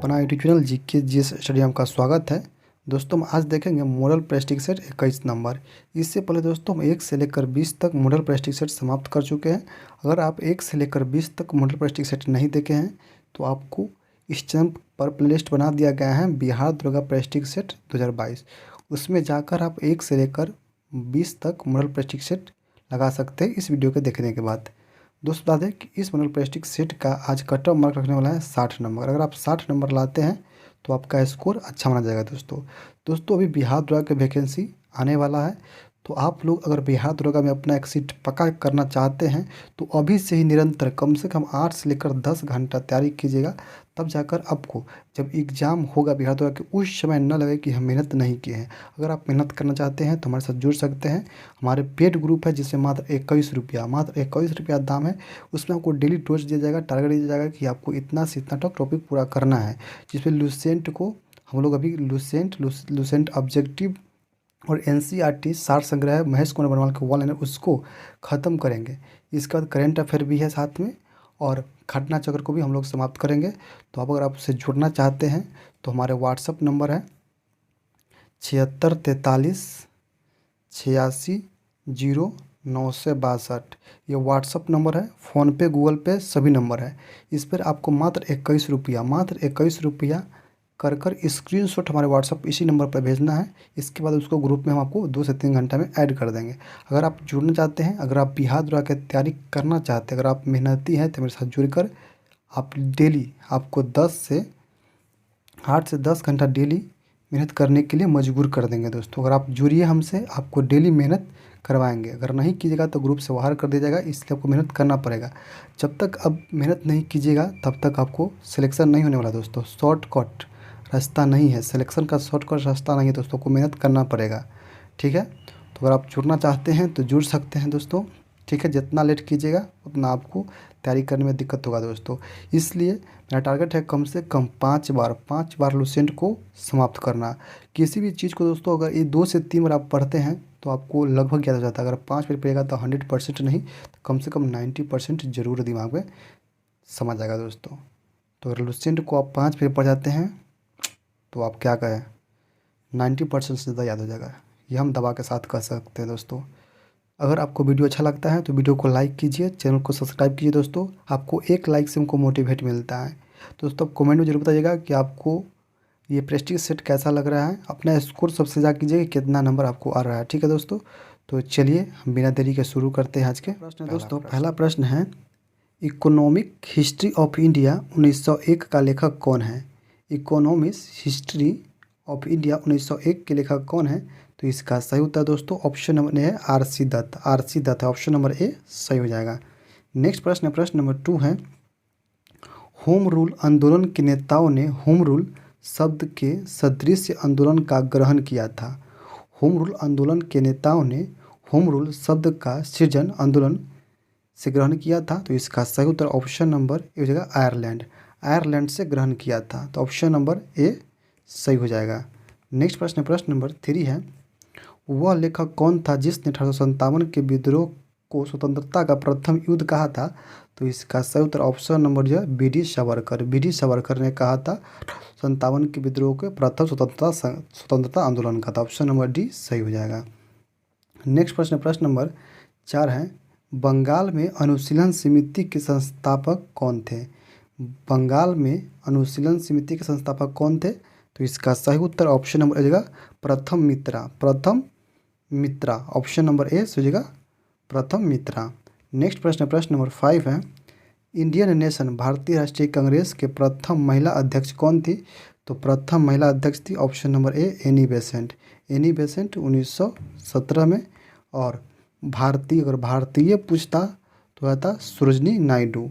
अपना YouTube channel GK GS study में आपका स्वागत है। दोस्तों हम आज देखेंगे मॉडल प्रेस्टिक सेट 21 नंबर। इससे पहले दोस्तों हम 1 से लेकर 20 तक मॉडल प्रेस्टिक सेट समाप्त कर चुके हैं। अगर आप 1 से लेकर 20 तक मॉडल प्रेस्टिक सेट नहीं देखे हैं तो आपको इस चैनल पर प्लेलिस्ट बना दिया गया है बिहार दुर्गा प्रेस्टिक सेट 2022। उसमें जाकर आप 1 से लेकर 20 तक मॉडल प्रेस्टिक सेट लगा सकते हैं इस वीडियो के देखने के बाद। दोस्तों बता दें कि इस मॉडल प्लास्टिक सेट का आज कट ऑफ मार्क रखने वाला है 60 नंबर। अगर आप 60 नंबर लाते हैं तो आपका स्कोर अच्छा माना जाएगा। दोस्तों अभी बिहार दुर्गा की वैकेंसी आने वाला है, तो आप लोग अगर बिहार दुर्गा में अपना एक सीट पक्का करना चाहते हैं तो अभी से ही निरंतर कम से कम 8 से लेकर 10 घंटा तैयारी कीजिएगा। तब जाकर आपको जब एग्ज़ाम होगा बिहार दुर्गा के उस समय न लगे कि हम मेहनत नहीं किए हैं। अगर आप मेहनत करना चाहते हैं तो हमारे साथ जुड़ सकते हैं। हमारे पेड ग्रुप है जिसमें मात्र 21 रुपया दाम है। उसमें आपको डेली डोज दिया जाएगा, टारगेट दिया जाएगा कि आपको इतना से इतना तक टॉपिक पूरा करना है। जिसमें लूसेंट को हम लोग अभी लूसेंट ऑब्जेक्टिव और एनसीईआरटी सार संग्रह महेश कुमार बनवाल के वन लाइनर उसको ख़त्म करेंगे। इसके बाद करेंट अफेयर भी है साथ में, और घटना चक्र को भी हम लोग समाप्त करेंगे। तो आप अगर आपसे जुड़ना चाहते हैं तो हमारे व्हाट्सअप नंबर है 7643 86 0962। ये व्हाट्सअप नंबर है। फ़ोनपे गूगल पे सभी नंबर है। इस पर आपको मात्र 21 रुपया कर स्क्रीनशॉट हमारे व्हाट्सअप इसी नंबर पर भेजना है। इसके बाद उसको ग्रुप में हम आपको 2 से 3 घंटा में ऐड कर देंगे। अगर आप जुड़ना चाहते हैं, अगर आप बिहार दुर्गा की तैयारी करना चाहते हैं, अगर आप मेहनती हैं तो मेरे साथ जुड़कर आप डेली आपको 8 से 10 घंटा डेली मेहनत करने के लिए मजबूर कर देंगे। दोस्तों अगर आप जुड़िए हमसे, आपको डेली मेहनत करवाएंगे। अगर नहीं कीजिएगा तो ग्रुप से बाहर कर दिया जाएगा, इसलिए आपको मेहनत करना पड़ेगा। जब तक अब मेहनत नहीं कीजिएगा तब तक आपको सिलेक्शन नहीं होने वाला। दोस्तों शॉर्टकट रास्ता नहीं है, सिलेक्शन का शॉर्टकट रास्ता नहीं है। दोस्तों को मेहनत करना पड़ेगा, ठीक है। तो अगर आप जुड़ना चाहते हैं तो जुड़ सकते हैं दोस्तों, ठीक है। जितना लेट कीजिएगा उतना आपको तैयारी करने में दिक्कत होगा दोस्तों। इसलिए मेरा टारगेट है कम से कम 5 बार लूसेंट को समाप्त करना। किसी भी चीज़ को दोस्तों अगर ये 2 से 3 बार आप पढ़ते हैं तो आपको लगभग याद हो जाता है। अगर 5 बार पढ़ेगा तो 100% नहीं तो कम से कम 90% ज़रूर दिमाग में समझ आएगा दोस्तों। तो अगर लूसेंट को आप 5 बार पढ़ जाते हैं तो आप क्या कहें 90% से ज़्यादा याद हो जाएगा। ये हम दवा के साथ कह सकते हैं दोस्तों। अगर आपको वीडियो अच्छा लगता है तो वीडियो को लाइक कीजिए, चैनल को सब्सक्राइब कीजिए। दोस्तों आपको एक लाइक से हमको मोटिवेट मिलता है। दोस्तों कमेंट में जरूर बताइएगा कि आपको ये प्रेस्टीज सेट कैसा लग रहा है। अपना स्कोर सबसे ज़्यादा कीजिए कि कितना नंबर आपको आ रहा है, ठीक है दोस्तों। तो चलिए हम बिना देरी के शुरू करते हैं आज के प्रश्न। दोस्तों पहला प्रश्न है, इकोनॉमिक हिस्ट्री ऑफ इंडिया 1901 का लेखक कौन है। इकोनॉमिक्स हिस्ट्री ऑफ इंडिया 1901 के लेखक कौन है। तो इसका सही उत्तर दोस्तों ऑप्शन नंबर ए है आर.सी. दत्त है। ऑप्शन नंबर ए सही हो जाएगा। नेक्स्ट प्रश्न नंबर 2 है, होम रूल आंदोलन के नेताओं ने होम रूल शब्द के सदृश आंदोलन का ग्रहण किया था। होम रूल आंदोलन के नेताओं ने होम रूल शब्द का सृजन आंदोलन से ग्रहण किया था। तो इसका सही उत्तर ऑप्शन नंबर ए हो जाएगा आयरलैंड से ग्रहण किया था। तो ऑप्शन नंबर ए सही हो जाएगा। नेक्स्ट प्रश्न नंबर 3 है, वह लेखक कौन था जिसने 1857 के विद्रोह को स्वतंत्रता का प्रथम युद्ध कहा था। तो इसका सही उत्तर ऑप्शन नंबर जो है बी.डी. सावरकर ने कहा था 57 के विद्रोह के प्रथम स्वतंत्रता आंदोलन का था। ऑप्शन नंबर डी सही हो जाएगा। नेक्स्ट प्रश्न नंबर 4 है, बंगाल में अनुशीलन समिति के संस्थापक कौन थे। बंगाल में अनुशीलन समिति के संस्थापक कौन थे। तो इसका सही उत्तर ऑप्शन नंबर ए हो जाएगा प्रथम मित्रा। ऑप्शन नंबर ए हो जाएगा प्रथम मित्रा। नेक्स्ट प्रश्न नंबर 5 है, इंडियन नेशन भारतीय राष्ट्रीय कांग्रेस के प्रथम महिला अध्यक्ष कौन थी। तो प्रथम महिला अध्यक्ष थी ऑप्शन नंबर ए एनी बेसेंट 1917 में। और भारतीय पूछता तो आता सरोजनी नायडू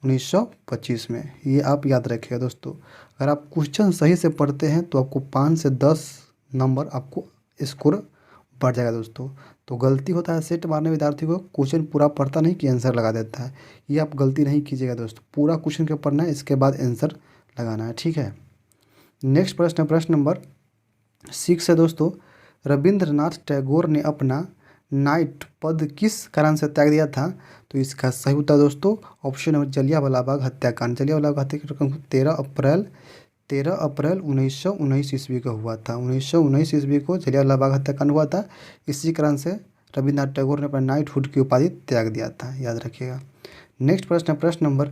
1925 में। ये आप याद रखिएगा दोस्तों। अगर आप क्वेश्चन सही से पढ़ते हैं तो आपको 5 से 10 नंबर आपको स्कोर बढ़ जाएगा दोस्तों। तो गलती होता है सेट मारने विद्यार्थी को, क्वेश्चन पूरा पढ़ता नहीं कि आंसर लगा देता है। ये आप गलती नहीं कीजिएगा दोस्तों, पूरा क्वेश्चन को पढ़ना है, इसके बाद आंसर लगाना है, ठीक है। नेक्स्ट प्रश्न नंबर 6 है दोस्तों, रविंद्रनाथ टैगोर ने अपना नाइट पद किस कारण से त्याग दिया था। तो इसका सही उत्तर दोस्तों ऑप्शन नंबर जलियांवाला बाग हत्याकांड। 13 अप्रैल 13 अप्रैल 1919 ईस्वी को हुआ था। 1919 ईस्वी को जलियांवाला बाग हत्याकांड हुआ था। इसी कारण से रविन्द्रनाथ टैगोर ने अपना नाइटहुड की उपाधि त्याग दिया था, याद रखिएगा। नेक्स्ट प्रश्न, प्रश्न नंबर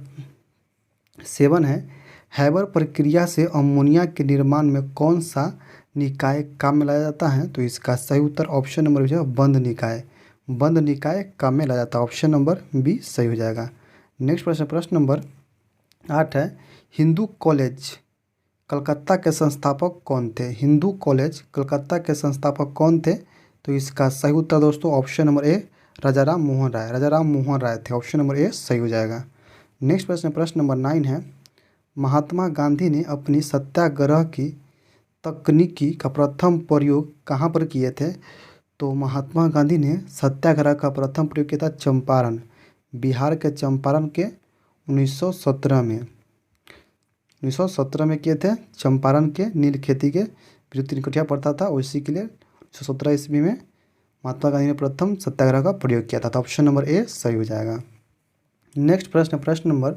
7 है, हैबर प्रक्रिया से अमोनिया के निर्माण में कौन सा निकाय काम में लाया जाता है? तो इसका सही उत्तर ऑप्शन नंबर बी है, बंद निकाय। बंद निकाय काम में लाया जाता है, ऑप्शन नंबर बी सही हो जाएगा। नेक्स्ट प्रश्न, प्रश्न नंबर 8 है, हिंदू कॉलेज कलकत्ता के संस्थापक कौन थे? हिंदू कॉलेज कलकत्ता के संस्थापक कौन थे? तो इसका सही उत्तर दोस्तों option number A, Rajaram Mohan Roy. Rajaram Mohan Roy थे, ऑप्शन नंबर ए सही हो जाएगा। नेक्स्ट प्रश्न, प्रश्न नंबर 9 है, महात्मा गांधी ने अपनी सत्याग्रह की तकनीकी का प्रथम प्रयोग कहाँ पर किए थे? तो महात्मा गांधी ने सत्याग्रह का प्रथम प्रयोग किया था चंपारण, बिहार के चंपारण के 1917 में। 1917 में किए थे, चंपारण के नील खेती के विरुद्ध तिनकुटिया पड़ता था, उसी के लिए 1917 ईस्वी में महात्मा गांधी ने प्रथम सत्याग्रह का प्रयोग किया था, तो ऑप्शन नंबर ए सही हो जाएगा। नेक्स्ट प्रश्न, प्रश्न नंबर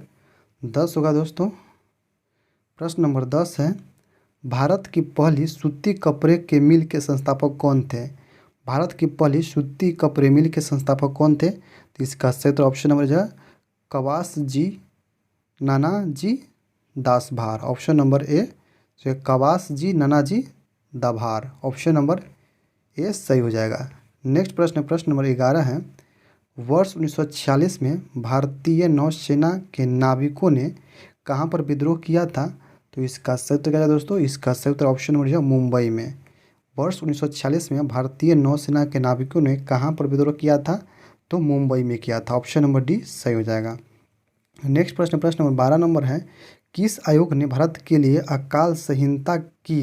10 होगा दोस्तों। प्रश्न नंबर 10 है, भारत की पहली सूती कपड़े के मिल के संस्थापक कौन थे? भारत की पहली सूती कपड़े मिल के संस्थापक कौन थे? तो इसका सही उत्तर ऑप्शन नंबर जो है कवास जी नानाजी दासभार, ऑप्शन नंबर ए जो है कवास जी नानाजी दाभार, ऑप्शन नंबर ए सही हो जाएगा। नेक्स्ट प्रश्न, प्रश्न नंबर 11 है, वर्ष 1946 में भारतीय नौसेना के नाविकों ने कहाँ पर विद्रोह किया था? तो इसका सही उत्तर क्या है दोस्तों? इसका सही उत्तर ऑप्शन नंबर जो है मुंबई में। वर्ष 1946 में भारतीय नौसेना के नाविकों ने कहाँ पर विद्रोह किया था? तो मुंबई में किया था, ऑप्शन नंबर डी सही हो जाएगा। नेक्स्ट प्रश्न, प्रश्न नंबर 12 नंबर है, किस आयोग ने भारत के लिए अकाल संहिता की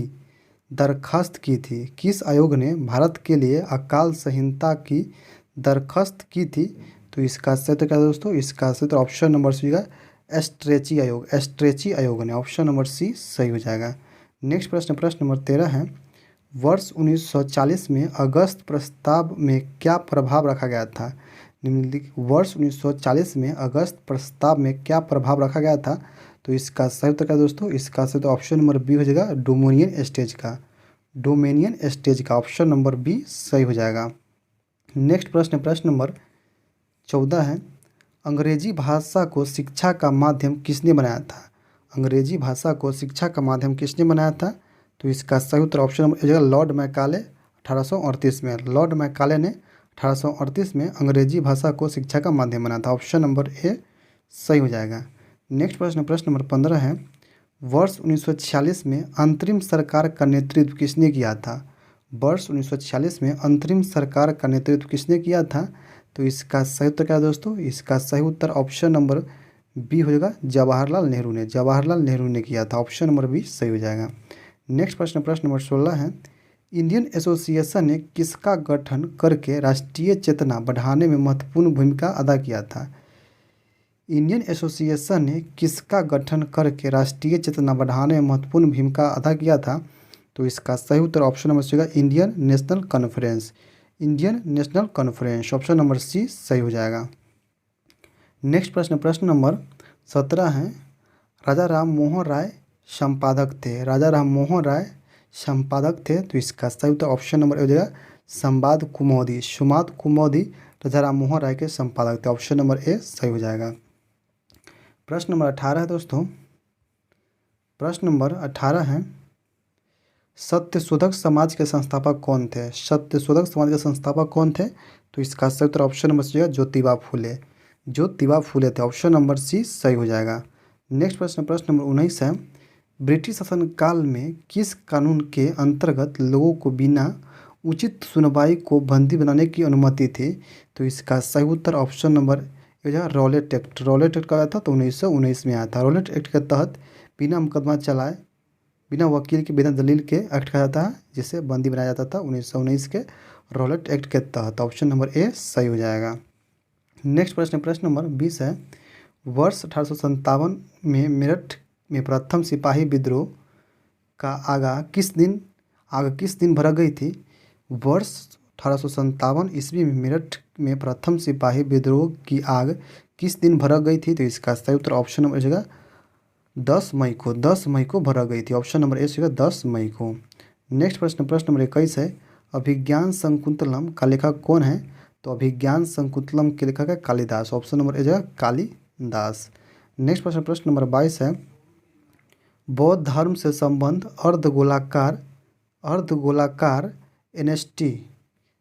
दरखास्त की थी? किस आयोग ने भारत के लिए अकाल संहिता की दरखास्त की थी? तो इसका सही उत्तर क्या है दोस्तों? इसका सही उत्तर ऑप्शन नंबर सी का एस्ट्रेची आयोग, एस्ट्रेची आयोग ने, ऑप्शन नंबर सी सही हो जाएगा। नेक्स्ट प्रश्न, प्रश्न नंबर 13 है, वर्ष 1940 में अगस्त प्रस्ताव में क्या प्रभाव रखा गया था? निम्नलिखित वर्ष 1940 में अगस्त प्रस्ताव में क्या प्रभाव रखा गया था? तो इसका सही उत्तर क्या है दोस्तों? इसका सही उत्तर ऑप्शन नंबर बी हो जाएगा, डोमिनियन स्टेज का। डोमिनियन स्टेज का, ऑप्शन नंबर बी सही हो जाएगा। नेक्स्ट प्रश्न, प्रश्न नंबर 14 है, अंग्रेजी भाषा को शिक्षा का माध्यम किसने बनाया था? अंग्रेजी भाषा को शिक्षा का माध्यम किसने बनाया था? तो इसका सही उत्तर ऑप्शन नंबर ए हो जाएगा, लॉर्ड मैकाले 1838 में। लॉर्ड मैकाले ने 1838 में अंग्रेजी भाषा को शिक्षा का माध्यम बनाया था, ऑप्शन नंबर ए सही हो जाएगा। नेक्स्ट प्रश्न, प्रश्न नंबर 15 है, वर्ष 1946 में अंतरिम सरकार का नेतृत्व किसने किया था? वर्ष 1946 में अंतरिम सरकार का नेतृत्व किसने किया था? तो इसका सही उत्तर क्या है दोस्तों? इसका सही उत्तर ऑप्शन नंबर बी हो जाएगा, जवाहरलाल नेहरू ने। जवाहरलाल नेहरू ने किया था, ऑप्शन नंबर बी सही हो जाएगा। नेक्स्ट प्रश्न, प्रश्न नंबर 16 है, इंडियन एसोसिएशन ने किसका गठन करके राष्ट्रीय चेतना बढ़ाने में महत्वपूर्ण भूमिका अदा किया था? इंडियन एसोसिएशन ने किसका गठन करके राष्ट्रीय चेतना बढ़ाने में महत्वपूर्ण भूमिका अदा किया था? तो इसका सही उत्तर ऑप्शन नंबर सी होगा, Indian National Conference. Indian National Conference, option number C सही हो जाएगा। नेक्स्ट प्रश्न, प्रश्न नंबर 17 है, राजा राम मोहन राय संपादक थे। राजा राम मोहन राय संपादक थे, तो इसका सही उत्तर ऑप्शन नंबर ए हो जाएगा, संवाद कुमोदी। संवाद कुमोदी राजा राम मोहन राय के संपादक थे, ऑप्शन नंबर ए सही हो जाएगा। प्रश्न नंबर 18 है दोस्तों। प्रश्न नंबर 18 है, सत्यशोधक समाज के संस्थापक कौन थे? सत्यशोधक समाज के संस्थापक कौन थे? तो इसका सही उत्तर ऑप्शन नंबर सी है, ज्योतिबा फूले। ज्योतिबा फूले थे, ऑप्शन नंबर सी सही हो जाएगा। नेक्स्ट प्रश्न, प्रश्न नंबर 19 है, ब्रिटिश शासन काल में किस कानून के अंतर्गत लोगों को बिना उचित सुनवाई को बंदी बनाने की अनुमति थी? तो इसका सही उत्तर ऑप्शन नंबर ए है, रॉलेट एक्ट। रॉलेट एक्ट कब आया था? तो 1919 में आया था। रॉलेट एक्ट के तहत बिना मुकदमा चलाए, बिना वकील के, बिना दलील के एक्ट कहा जाता है, जिसे बंदी बनाया जाता था 1919 के रॉलेट एक्ट के तहत, ऑप्शन नंबर ए सही हो जाएगा। नेक्स्ट प्रश्न, प्रश्न नंबर 20 है, वर्ष 1857 में मेरठ में प्रथम सिपाही विद्रोह का आग किस दिन भड़क गई थी? वर्ष 1857 ईस्वी में मेरठ में प्रथम सिपाही विद्रोह की आग किस दिन भड़क गई थी? तो इसका सही उत्तर ऑप्शन नंबर हो जाएगा, 10 मई को भरा गई थी। ऑप्शन नंबर ए सीगा 10 मई को। नेक्स्ट प्रश्न, प्रश्न नंबर 21 है, अभिज्ञान शकुंतलम का लेखक कौन है? तो अभिज्ञान शकुंतलम के लेखक है कालिदास। ऑप्शन नंबर ए जगह कालिदास। नेक्स्ट प्रश्न, प्रश्न नंबर 22 है, बौद्ध धर्म से संबंध अर्धगोलाकार एनएसटी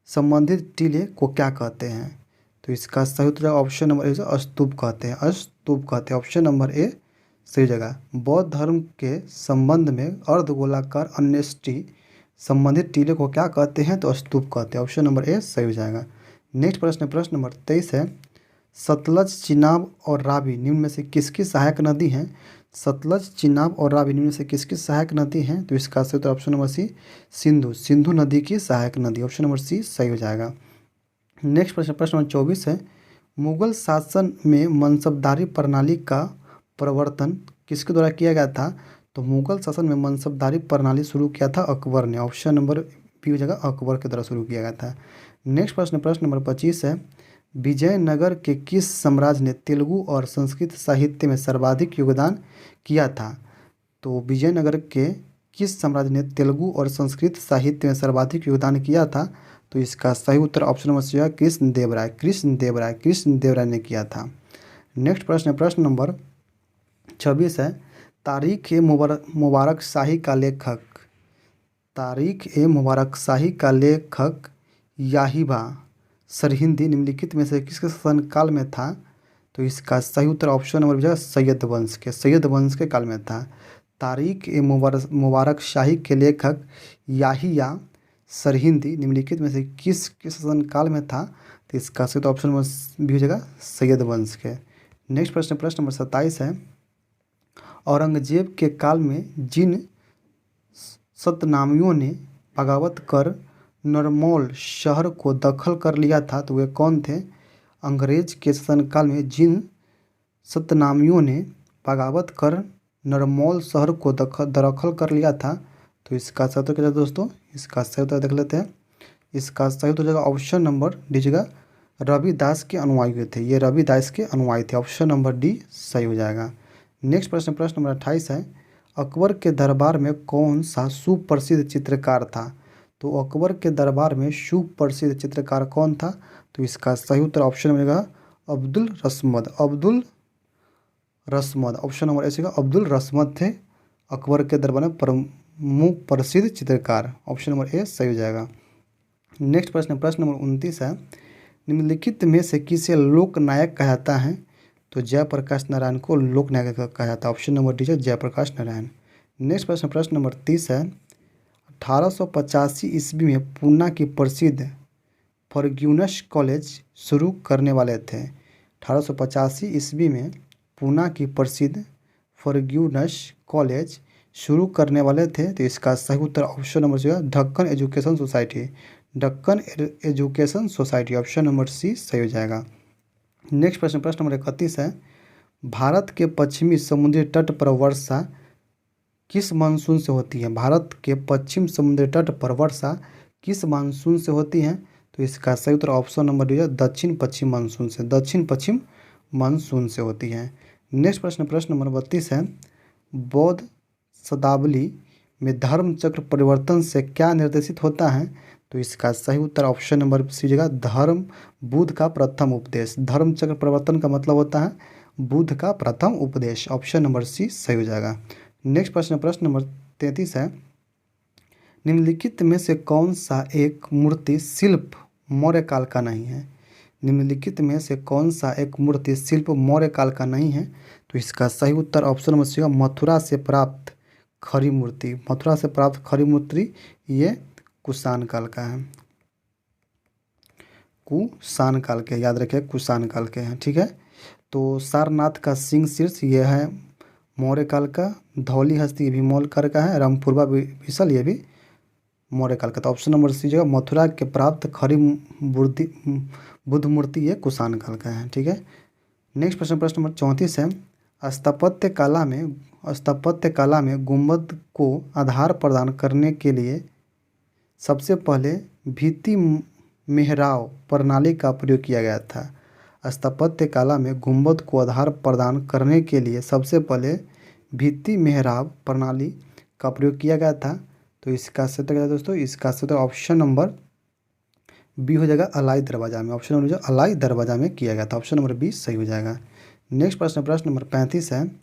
संबंधित टीले को क्या कहते हैं? तो इसका सही उत्तर ऑप्शन नंबर ए स्तूप कहते हैं। स्तूप कहते हैं। ऑप्शन नंबर ए सही जगह। बौद्ध धर्म के संबंध में अर्धगोलाकार एनएसटी संबंधित टीले को क्या कहते हैं? तो स्तूप कहते हैं। ऑप्शन नंबर ए सही हो जाएगा। नेक्स्ट प्रश्न, प्रश्न नंबर 23 है, सतलज, चिनाब और रावी निम्न में से किसकी सहायक नदी है? सतलज, चिनाब और रावी निम्न में से किसकी सहायक नदी है? तो इसका सही उत्तर ऑप्शन नंबर सी सिंधु नदी की सहायक नदी। ऑप्शन नंबर सी सही हो जाएगा। नेक्स्ट प्रश्न, प्रश्न नंबर 24 है, मुगल शासन में मनसबदारी प्रणाली का प्रवर्तन किसके द्वारा किया गया था? तो मुगल शासन में मनसबदारी प्रणाली शुरू किया था अकबर ने। ऑप्शन नंबर बी हो जाएगा, अकबर के द्वारा शुरू किया गया था। नेक्स्ट प्रश्न, प्रश्न नंबर 25 है, विजयनगर के किस साम्राज्य ने तेलुगु और संस्कृत साहित्य में सर्वाधिक योगदान किया था? तो विजयनगर के किस साम्राज्य ने तेलुगु और संस्कृत साहित्य में सर्वाधिक योगदान किया था? तो इसका सही उत्तर ऑप्शन नंबर सी है कृष्णदेवराय। कृष्णदेवराय ने किया था। नेक्स्ट प्रश्न, प्रश्न नंबर 26 है, तारीख ए मुबारक शाही का लेखक याहिबा सरहिंदी निम्नलिखित में से किसके शासनकाल में था? तो इसका सही उत्तर ऑप्शन नंबर बी सैयद वंश के काल में था। तारीख ए मुबारक शाही के लेखक याहिया सरहिंदी निम्नलिखित में से किसके शासनकाल में था? तो इसका सही ऑप्शन नंबर बी हो जाएगा सैयद वंश के। नेक्स्ट प्रश्न, प्रश्न नंबर 27 है, औरंगजेब के काल में जिन सतनामियों ने बगावत कर नरमौल शहर को दखल कर लिया था तो वे कौन थे? अंग्रेज के शासनकाल में जिन सतनामियों ने बगावत कर नरमौल शहर को दखल कर लिया था तो इसका सही उत्तर क्या है दोस्तों? इसका सही उत्तर देख लेते हैं। इसका सही उत्तर जाएगा ऑप्शन नंबर डी जगह रविदास के अनुयायी थे। ये रविदास के अनुयायी थे। ऑप्शन नंबर डी सही हो जाएगा। नेक्स्ट प्रश्न, प्रश्न नंबर 28 है, अकबर के दरबार में कौन सा सुप्रसिद्ध चित्रकार था? तो अकबर के दरबार में सुप्रसिद्ध चित्रकार कौन था? तो इसका सही उत्तर ऑप्शन मिलेगा Abdul Rasmad. Option number A Abdul Rasmad थे अकबर के दरबार में प्रमुख प्रसिद्ध चित्रकार। ऑप्शन नंबर ए सही हो जाएगा। नेक्स्ट प्रश्न, प्रश्न नंबर 29 है, निम्नलिखित में से किसे लोकनायक कहा जाता है? तो जयप्रकाश नारायण को लोकनायक कहा जाता है। Option number D Jayaprakash Narayan. Next प्रश्न, प्रश्न नंबर 30 है, 1885 ईस्वी में पूना की प्रसिद्ध फर्ग्यूसन कॉलेज शुरू करने वाले थे। 1885 ईस्वी में पूना की प्रसिद्ध फर्ग्यूसन कॉलेज शुरू करने वाले थे तो इसका सही उत्तर ऑप्शन नंबर जो है Deccan education society. Option number C सही हो जाएगा। नेक्स्ट प्रश्न, प्रश्न नंबर 31 है, भारत के पश्चिमी समुद्री तट पर वर्षा किस मानसून से होती है? भारत के पश्चिम समुद्री तट पर वर्षा किस मानसून से होती है? तो इसका सही उत्तर ऑप्शन नंबर डी दक्षिण पश्चिम मानसून से होती है। नेक्स्ट प्रश्न, प्रश्न नंबर 32 है, बौद्ध शब्दावली में धर्म चक्र परिवर्तन से क्या निर्देशित होता है? तो इसका सही उत्तर ऑप्शन नंबर सी जगह धर्म बुद्ध का प्रथम उपदेश। धर्म चक्र परिवर्तन का मतलब होता है बुद्ध का प्रथम उपदेश। ऑप्शन नंबर सी सही हो जाएगा। नेक्स्ट प्रश्न, प्रश्न नंबर 33 है, निम्नलिखित में से कौन सा एक मूर्ति शिल्प मौर्य काल का नहीं है? निम्नलिखित में से कौन सा एक मूर्ति शिल्प मौर्य काल का नहीं है? तो इसका सही उत्तर ऑप्शन नंबर सी मथुरा से प्राप्त खरी मूर्ति ये कुषाण काल का है। कुषाण काल के, याद रखें कुषाण काल के हैं। ठीक है, तो सारनाथ का सिंह शीर्ष ये है मौर्य काल का। धौली हस्ती ये भी मौर्य काल का है। रामपुरवा विसल ये भी मौर्य काल का। तो ऑप्शन नंबर सी जगह मथुरा के प्राप्त खरी बुद्ध मूर्ति ये कुषाण काल का है। ठीक है, नेक्स्ट प्रश्न, प्रश्न नंबर 34 है, स्थापत्य कला में गुंबद को आधार प्रदान करने के लिए सबसे पहले भित्ति मेहराब प्रणाली का प्रयोग किया गया था। स्थापत्य कला में गुंबद को आधार प्रदान करने के लिए सबसे पहले भित्ति मेहराब प्रणाली का प्रयोग किया गया था? तो इसका सही उत्तर क्या है दोस्तों? इसका सही उत्तर ऑप्शन नंबर बी हो जाएगा, अलाई दरवाजा में। ऑप्शन नंबर जो अलाई दरवाजा में किया गया था, ऑप्शन नंबर बी सही हो जाएगा। नेक्स्ट प्रश्न, प्रश्न नंबर 35 है,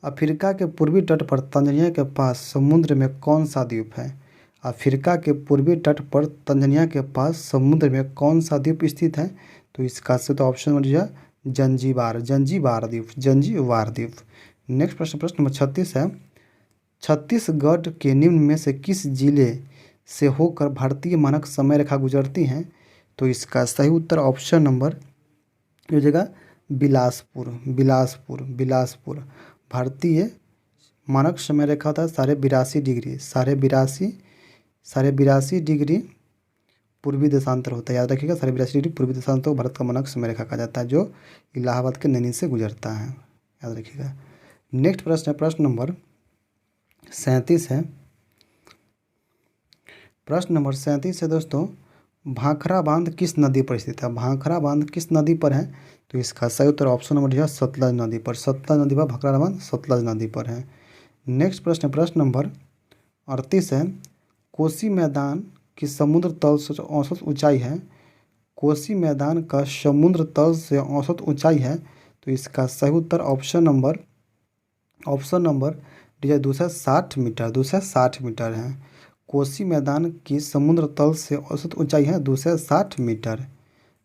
अफ्रीका के पूर्वी तट पर तंजानिया के पास समुद्र में कौन सा द्वीप है? अफ्रीका के पूर्वी तट पर तंजानिया के पास समुद्र में कौन सा द्वीप स्थित है? तो इसका सही तो ऑप्शन नंबर जो है जंजीबार, जंजीबार द्वीप, जंजीबार द्वीप। नेक्स्ट प्रश्न, प्रश्न नंबर 36 है, छत्तीसगढ़ के निम्न में से किस जिले से होकर भारतीय मानक समय रेखा गुजरती हैं? तो इसका सही उत्तर ऑप्शन नंबर हो जाएगा बिलासपुर, बिलासपुर, बिलासपुर। भारतीय मानक समय रेखा होता है 82.5 डिग्री, 82.5 डिग्री पूर्वी देशांतर होता है, याद रखिएगा। 82.5 डिग्री पूर्वी देशांतर को भारत का मानक समय रेखा कहा जाता है, जो इलाहाबाद के नैनी से गुजरता है, याद रखिएगा। नेक्स्ट प्रश्न है, प्रश्न नंबर 37 है। प्रश्न नंबर 37 है दोस्तों, भाखड़ा बांध किस नदी पर स्थित है? भाखड़ा बांध किस नदी पर है? तो इसका सही उत्तर ऑप्शन नंबर जो है सतलज नदी पर, सतलज नदी पर भाखड़ा बांध सतलज नदी पर है। नेक्स्ट प्रश्न, प्रश्न नंबर 38 है, कोसी मैदान की समुद्र तल से औसत ऊंचाई है? कोसी मैदान का समुद्र तल से औसत ऊंचाई है? तो इसका सही उत्तर ऑप्शन नंबर डी है 260 मीटर, 260 मीटर है। कोसी मैदान की समुद्र तल से औसत ऊंचाई है 260 मीटर।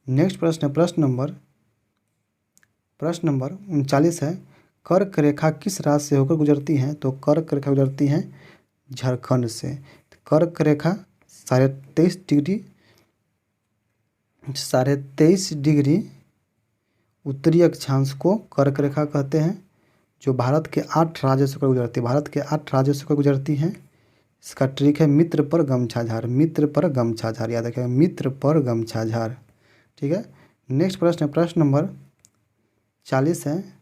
नेक्स्ट प्रश्न है, प्रश्न नंबर 39 है, कर्क रेखा किस राज्य से होकर गुजरती है? तो कर्क रेखा गुजरती है झारखंड से। कर्क रेखा 23.5 डिग्री उत्तरी अक्षांश को कर्क रेखा कहते हैं, जो भारत के 8 राज्यों से होकर गुजरती है, भारत के 8 राज्यों से होकर गुजरती है। इसका ट्रिक है मित्र पर गमछा झार, मित्र पर गमछा झार, याद रखिएगा, मित्र पर गमछा झार, ठीक है। नेक्स्ट प्रश्न है, प्रश्न नंबर 40 है,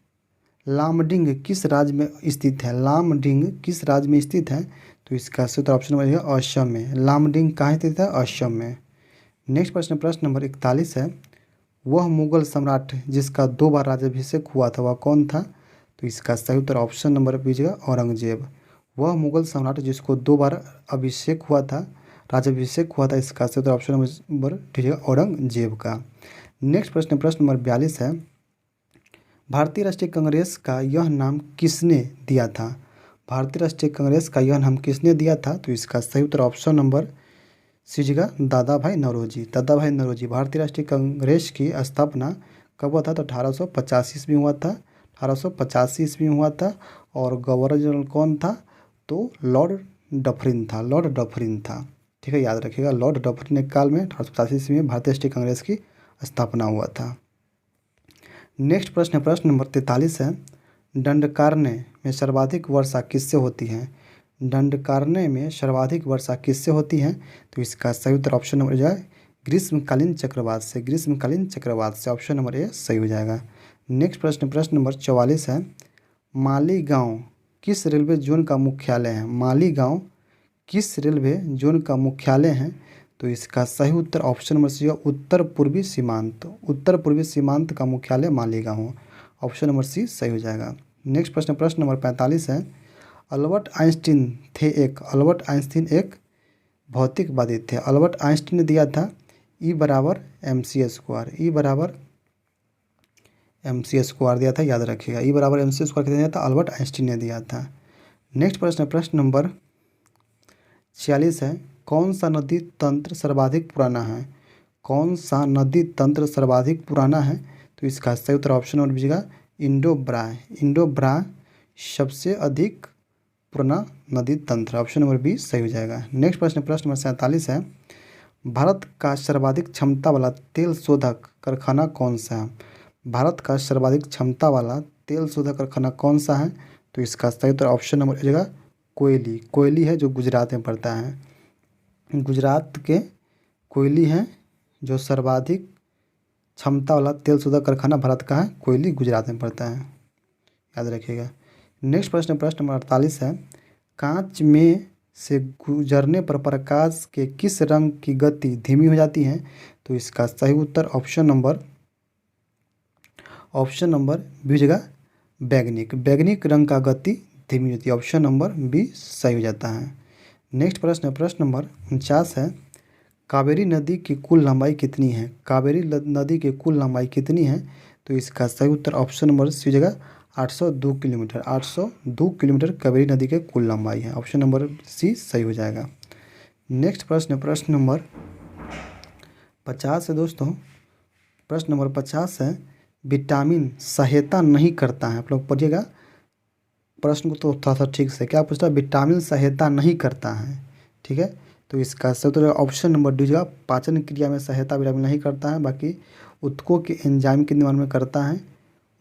लामडिंग किस राज्य में स्थित है? लामडिंग किस राज्य में स्थित है? तो इसका सही ऑप्शन नंबर है असम में। लामडिंग कहाँ स्थित है? असम में। नेक्स्ट प्रश्न, प्रश्न नंबर 41 है, वह मुगल सम्राट जिसका 2 बार राज्याभिषेक हुआ था वह कौन था? तो इसका सही उत्तर ऑप्शन नंबर दीजिएगा औरंगजेब। वह मुगल सम्राट जिसको 2 बार अभिषेक हुआ था, राज्याभिषेक हुआ था, इसका सही उत्तर ऑप्शन नंबर दीजिएगा औरंगजेब का। नेक्स्ट प्रश्न, प्रश्न नंबर 42 है, भारतीय राष्ट्रीय कांग्रेस का यह नाम किसने दिया था? भारतीय राष्ट्रीय कांग्रेस का यह नाम किसने दिया था? तो इसका सही उत्तर ऑप्शन नंबर सीजिएगा दादा भाई नौरोजी, दादा भाई नौरोजी। भारतीय राष्ट्रीय कांग्रेस की स्थापना कब हुआ था? तो 1885 ईस्वी हुआ था, 1885 ईस्वी हुआ था। और गवर्नर जनरल कौन था? तो लॉर्ड डफरिन था, लॉर्ड डफरिन था, ठीक है, याद रखिएगा। लॉर्ड डफरिन के काल में 1885 ईस्वी में भारतीय राष्ट्रीय कांग्रेस की स्थापना हुआ था। नेक्स्ट प्रश्न है, प्रश्न नंबर 43 है, दंडकारण्य में सर्वाधिक वर्षा किससे होती है? दंडकारण्य में सर्वाधिक वर्षा किससे होती है? तो इसका सही उत्तर ऑप्शन नंबर जो है ग्रीष्मकालीन चक्रवात से, ग्रीष्मकालीन चक्रवात से, ऑप्शन नंबर ए सही हो जाएगा। नेक्स्ट प्रश्न, प्रश्न नंबर 44 है, मालीगांव किस रेलवे जोन का मुख्यालय है? मालीगांव किस रेलवे जोन का मुख्यालय है? तो इसका सही उत्तर ऑप्शन नंबर सी है उत्तर पूर्वी सीमांत, उत्तर पूर्वी सीमांत का मुख्यालय मालीगांव, ऑप्शन नंबर सी सही हो जाएगा। नेक्स्ट प्रश्न, प्रश्न नंबर 45 है, अल्बर्ट आइंस्टीन एक भौतिकवादी थे। अल्बर्ट आइंस्टीन ने दिया था E बराबर mc², E बराबर mc² दिया था, याद रखिएगा। E बराबर mc² दिया था, अल्बर्ट आइंस्टीन ने दिया था। नेक्स्ट प्रश्न, प्रश्न नंबर 46 है, कौन सा नदी तंत्र सर्वाधिक पुराना है? कौन सा नदी तंत्र सर्वाधिक पुराना है? तो इसका सही उत्तर ऑप्शन नंबर दीजिएगा इंडो-ब्रा, इंडो-ब्रा सबसे अधिक पुराना नदी तंत्र, ऑप्शन नंबर बी सही हो जाएगा। नेक्स्ट प्रश्न, प्रश्न नंबर 47 है, भारत का सर्वाधिक क्षमता वाला तेल शोधक कारखाना कौन सा है? भारत का सर्वाधिक क्षमता वाला तेल शोधक कारखाना कौन सा है? तो इसका सही उत्तर ऑप्शन नंबर हो जाएगा कोयली, कोयली है जो गुजरात में पड़ता है। गुजरात के कोयली है जो सर्वाधिक क्षमता वाला तेल शोधक कारखाना भारत का है, कोयली गुजरात में पड़ता है, याद रखिएगा। नेक्स्ट प्रश्न, प्रश्न नंबर 48 है, कांच में से गुजरने पर प्रकाश के किस रंग की गति धीमी हो जाती है? तो इसका सही उत्तर ऑप्शन नंबर बी हो जाएगा बैगनिक, बैगनिक रंग का गति धीमी होती है। ऑप्शन नंबर बी सही हो जाता है। नेक्स्ट प्रश्न है, प्रश्न नंबर 49 है, कावेरी नदी की कुल लंबाई कितनी है? कावेरी नदी की कुल लंबाई कितनी है? तो इसका सही उत्तर ऑप्शन नंबर सी हो जाएगा 802 किलोमीटर। 802 किलोमीटर कावेरी नदी की कुल लंबाई है। ऑप्शन नंबर सी सही हो जाएगा। नेक्स्ट प्रश्न है, प्रश्न नंबर 50 है दोस्तों। प्रश्न नंबर 50 है, विटामिन सहायता नहीं करता है। आप लोग पढ़िएगा प्रश्न को तो थोड़ा सा ठीक से। क्या पूछता है? विटामिन सहायता नहीं करता है। ठीक है, तो इसका सही उत्तर ऑप्शन नंबर डी होगा, पाचन क्रिया में सहायता विटामिन नहीं करता है, बाकी ऊतकों के एंजाइम के निर्माण में करता है,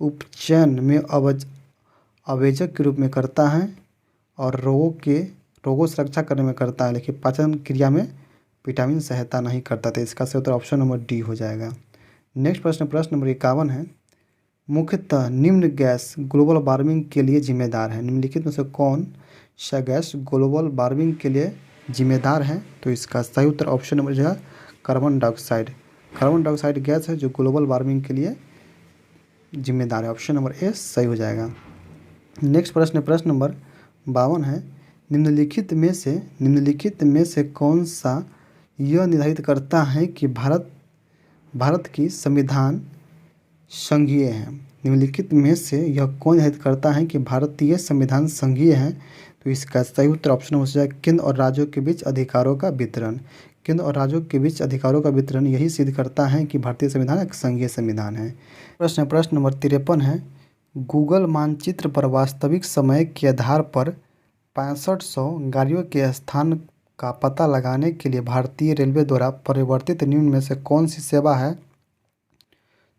उपचयन में अवेजक के रूप में करता है, और रोगों से रक्षा करने में करता है, लेकिन पाचन क्रिया में विटामिन सहायता नहीं करता। तो इसका सही उत्तर ऑप्शन नंबर डी हो जाएगा। नेक्स्ट प्रश्न, प्रश्न नंबर 51 है, मुख्यतः निम्न गैस ग्लोबल वार्मिंग के लिए जिम्मेदार है। निम्नलिखित में से कौन सा गैस ग्लोबल वार्मिंग के लिए जिम्मेदार है? तो इसका सही उत्तर ऑप्शन नंबर जो है carbon dioxide. Carbon dioxide gas है जो ग्लोबल वार्मिंग के लिए जिम्मेदार है। ऑप्शन नंबर ए सही हो जाएगा। नेक्स्ट प्रश्न, प्रश्न नंबर 52 है, निम्नलिखित में से कौन सा यह निर्धारित करता है कि भारत की संविधान संघीय है? निम्नलिखित में से यह कौन निर्धारित करता है कि भारतीय संविधान संघीय है? तो इसका सही उत्तर ऑप्शन हो जाएगा केंद्र और राज्यों के बीच अधिकारों का वितरण। केंद्र और राज्यों के बीच अधिकारों का वितरण यही सिद्ध करता है कि भारतीय संविधान एक संघीय संविधान है। प्रश्न नंबर 53 है, गूगल मानचित्र पर वास्तविक समय के आधार पर 6500 गाड़ियों के स्थान का पता लगाने के लिए भारतीय रेलवे द्वारा परिवर्तित निम्न में से कौन सी सेवा है?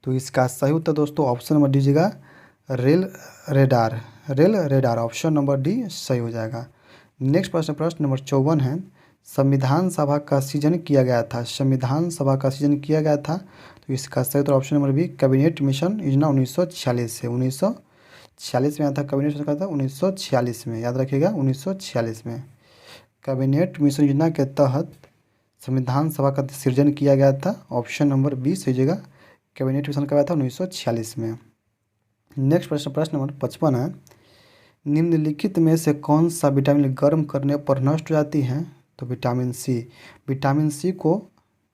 तो इसका सही उत्तर दोस्तों ऑप्शन नंबर दीजिएगा rail radar. Option number D सही हो जाएगा। नेक्स्ट प्रश्न, प्रश्न नंबर 54 है, संविधान सभा का सृजन किया गया था। संविधान सभा का सृजन किया गया था, तो इसका सही उत्तर option number B cabinet mission योजना 1946 से। 1946 में आया था कैबिनेट मिशन का था 1946 में, याद रखिएगा 1946 में कैबिनेट मिशन योजना के तहत संविधान सभा का सृजन किया गया था। ऑप्शन नंबर बी सही जगह कैबिनेट मिशन का था 1946 में। नेक्स्ट प्रश्न, प्रश्न नंबर 55 है, निम्नलिखित में से कौन सा विटामिन गर्म करने पर नष्ट हो जाती है? तो विटामिन सी। विटामिन सी को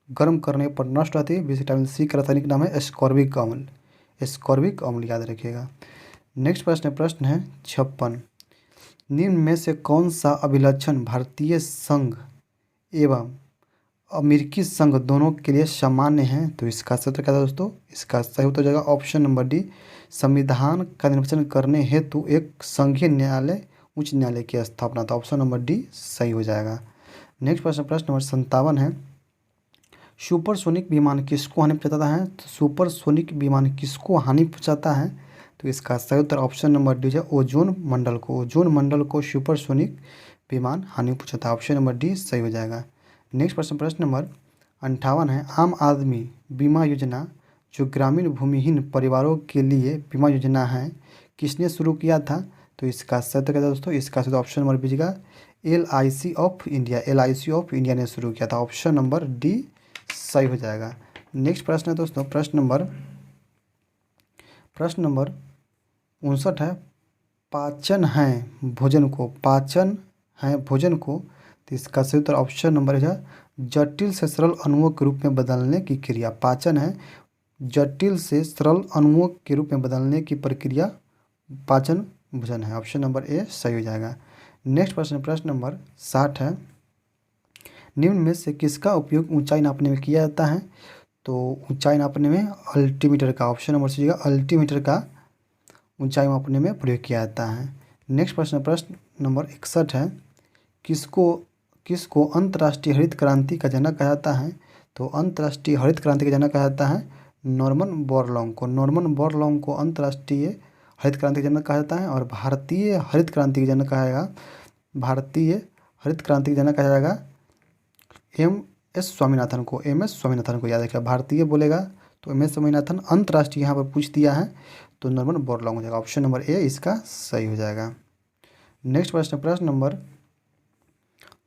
गर्म करने पर नष्ट हो जाती है। विटामिन सी का रासायनिक नाम है एस्कॉर्बिक अम्ल। एस्कॉर्बिक अम्ल याद रखिएगा। नेक्स्ट प्रश्न, प्रश्न है 56, निम्न में से कौन सा अभिलक्षण भारतीय संघ एवं अमेरिकी संघ दोनों के लिए सामान्य है? तो इसका सही उत्तर क्या था दोस्तों? इसका सही उत्तर हो जाएगा ऑप्शन नंबर डी, संविधान का निर्वचन करने हेतु एक संघीय न्यायालय उच्च न्यायालय की स्थापना था। ऑप्शन नंबर डी सही हो जाएगा। नेक्स्ट प्रश्न, प्रश्न नंबर 57 है, सुपरसोनिक विमान किसको हानि पहुंचाता है? तो सुपरसोनिक विमान किसको हानि पहुंचाता है? तो इसका सही उत्तर ऑप्शन नंबर डी है ओजोन मंडल को। ओजोन मंडल को सुपरसोनिक विमान हानि पहुंचाता है। ऑप्शन नंबर डी सही हो जाएगा। नेक्स्ट प्रश्न, प्रश्न नंबर 58 है, आम आदमी बीमा योजना जो ग्रामीण भूमिहीन परिवारों के लिए बीमा योजना है, किसने शुरू किया था? तो इसका सही उत्तर क्या था दोस्तों? इसका सही ऑप्शन नंबर बी का LIC of India. LIC of India ने शुरू किया था। ऑप्शन नंबर डी सही हो जाएगा। नेक्स्ट प्रश्न है दोस्तों, प्रश्न नंबर 59 है, पाचन है भोजन को। तो इसका सही उत्तर ऑप्शन नंबर है जटिल से सरल अणुओं के रूप में बदलने की क्रिया। पाचन है जटिल से सरल अणुओं के रूप में बदलने की प्रक्रिया पाचन भोजन है। ऑप्शन नंबर ए सही हो जाएगा। नेक्स्ट प्रश्न, प्रश्न नंबर 60 है, निम्न में से किसका उपयोग ऊंचाई नापने में किया जाता है? तो ऊंचाई नापने में अल्टीमीटर का। ऑप्शन नंबर सी अल्टीमीटर का ऊंचाई मापने में प्रयोग किया जाता है। नेक्स्ट प्रश्न, प्रश्न नंबर 61 है, किसको अंतर्राष्ट्रीय हरित क्रांति का जनक कहा जाता है? तो अंतर्राष्ट्रीय हरित क्रांति का जनक कहा जाता है नॉर्मन बोरलॉन्ग को। नॉर्मन बोरलॉन्ग को अंतर्राष्ट्रीय हरित क्रांति का जनक कहा जाता है। और भारतीय हरित क्रांति का जनक कहा जाएगा MS स्वामीनाथन को। MS स्वामीनाथन को याद रखिएगा। भारतीय बोलेगा तो MS स्वामीनाथन, अंतर्राष्ट्रीय यहाँ पर पूछ दिया है तो नॉर्मन बोरलॉन्ग हो जाएगा। ऑप्शन नंबर ए इसका सही हो जाएगा। नेक्स्ट प्रश्न, प्रश्न नंबर